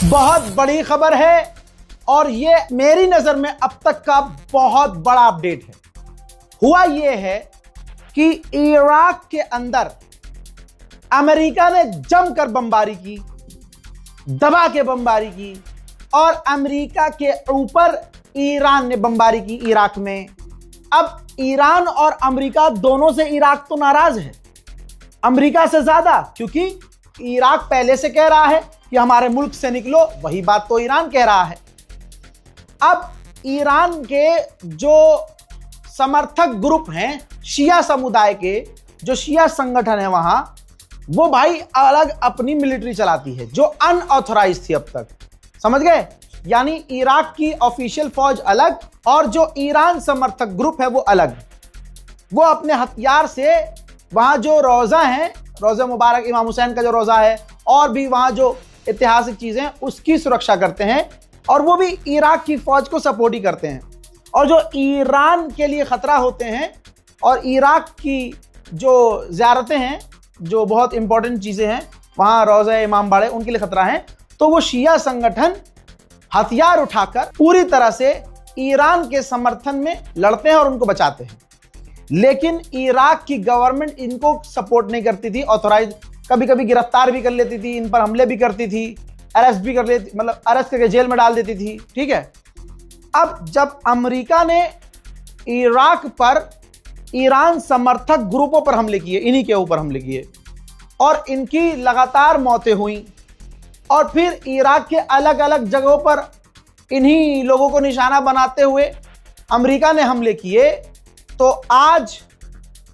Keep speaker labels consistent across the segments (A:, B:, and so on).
A: बहुत बड़ी खबर है और ये मेरी नजर में अब तक का बहुत बड़ा अपडेट है। हुआ ये है कि इराक के अंदर अमेरिका ने जमकर बमबारी की, दबा के बमबारी की और अमेरिका के ऊपर ईरान ने बमबारी की इराक में। अब ईरान और अमेरिका दोनों से इराक तो नाराज है, अमेरिका से ज्यादा, क्योंकि इराक पहले से कह रहा है कि हमारे मुल्क से निकलो, वही बात तो ईरान कह रहा है। अब ईरान के जो समर्थक ग्रुप हैं शिया समुदाय के, जो शिया संगठन है वहां, वो भाई अलग अपनी मिलिट्री चलाती है जो अनऑथराइज थी अब तक, समझ गए? यानी इराक की ऑफिशियल फौज अलग और जो ईरान समर्थक ग्रुप है वो अलग। वो अपने हथियार से वहां जो रोजा है, रोजा मुबारक इमाम हुसैन का जो रोजा है, और भी वहां जो ऐतिहासिक चीजें, उसकी सुरक्षा करते हैं और वो भी इराक की फौज को सपोर्ट ही करते हैं। और जो ईरान के लिए खतरा होते हैं और इराक की जो ज़ियारतें हैं, जो बहुत इंपॉर्टेंट चीजें हैं वहां, रोजा इमाम बाड़े, उनके लिए खतरा है, तो वो शिया संगठन हथियार उठाकर पूरी तरह से ईरान के समर्थन में लड़ते हैं और उनको बचाते हैं। लेकिन इराक की गवर्नमेंट इनको सपोर्ट नहीं करती थी, ऑथोराइज, कभी कभी गिरफ्तार भी कर लेती थी, इन पर हमले भी करती थी, अरेस्ट भी कर लेती, मतलब अरेस्ट करके जेल में डाल देती थी, ठीक है। अब जब अमेरिका ने इराक पर ईरान समर्थक ग्रुपों पर हमले किए, इन्हीं के ऊपर हमले किए और इनकी लगातार मौतें हुई, और फिर इराक के अलग अलग जगहों पर इन्हीं लोगों को निशाना बनाते हुए अमेरिका ने हमले किए, तो आज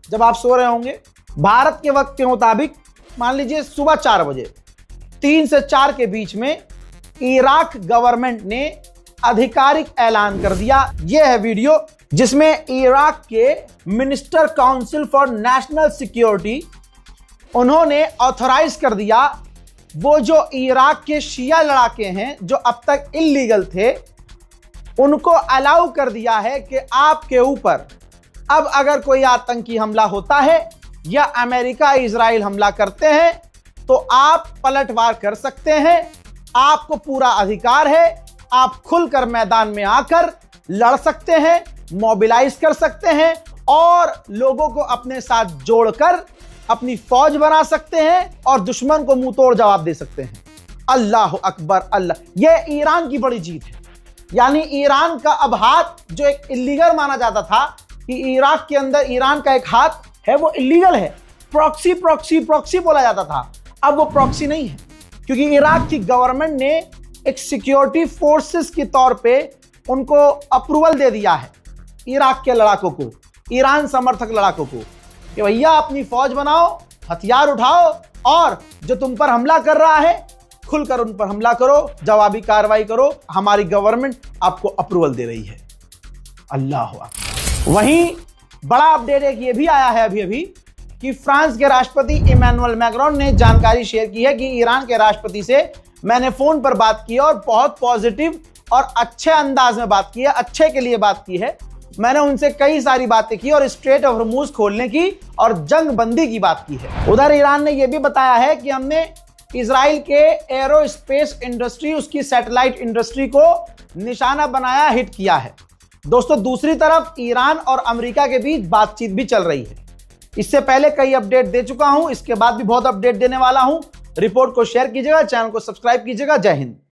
A: जब आप सो रहे होंगे भारत के वक्त के मुताबिक, मान लीजिए सुबह 4 बजे, 3 से 4 के बीच में इराक गवर्नमेंट ने आधिकारिक ऐलान कर दिया। यह है वीडियो जिसमें इराक के minister council for national security, उन्होंने ऑथराइज कर दिया वो जो इराक के शिया लड़ाके हैं जो अब तक इल्लीगल थे, उनको अलाउ कर दिया है कि आपके ऊपर अब अगर कोई आतंकी हमला होता है या अमेरिका इजराइल हमला करते हैं तो आप पलटवार कर सकते हैं, आपको पूरा अधिकार है, आप खुलकर मैदान में आकर लड़ सकते हैं, मोबिलाइज कर सकते हैं और लोगों को अपने साथ जोड़कर अपनी फौज बना सकते हैं और दुश्मन को मुंह तोड़ जवाब दे सकते हैं। अल्लाह अकबर अल्लाह, यह ईरान की बड़ी जीत है। यानी ईरान का अब हाथ, जो एक इलीगल माना जाता था कि इराक के अंदर ईरान का एक हाथ है, वो इलीगल है, प्रॉक्सी प्रॉक्सी प्रॉक्सी बोला जाता था, अब वो प्रॉक्सी नहीं है, क्योंकि इराक की गवर्नमेंट ने एक सिक्योरिटी फोर्सेस के तौर पे उनको अप्रूवल दे दिया है इराक के लड़ाकों को, ईरान समर्थक लड़ाकों को, कि भैया अपनी फौज बनाओ, हथियार उठाओ और जो तुम पर हमला कर रहा है खुलकर उन पर हमला करो, जवाबी कार्रवाई करो, हमारी गवर्नमेंट आपको अप्रूवल दे रही है। अल्लाह अकबर। वहीं बड़ा अपडेट एक ये भी आया है अभी अभी कि फ्रांस के राष्ट्रपति इमैनुअल मैक्रोन ने जानकारी शेयर की है कि ईरान के राष्ट्रपति से मैंने फोन पर बात की और बहुत पॉजिटिव और अच्छे अंदाज में बात की है, अच्छे के लिए बात की है। मैंने उनसे कई सारी बातें की और स्ट्रेट ऑफ हॉर्मुज खोलने की और जंग बंदी की बात की है। उधर ईरान ने यह भी बताया है कि हमने इजराइल के एरोस्पेस इंडस्ट्री, उसकी सैटेलाइट इंडस्ट्री को निशाना बनाया, हिट किया है। दोस्तों, दूसरी तरफ ईरान और अमेरिका के बीच बातचीत भी चल रही है। इससे पहले कई अपडेट दे चुका हूं, इसके बाद भी बहुत अपडेट देने वाला हूं। रिपोर्ट को शेयर कीजिएगा, चैनल को सब्सक्राइब कीजिएगा। जय हिंद।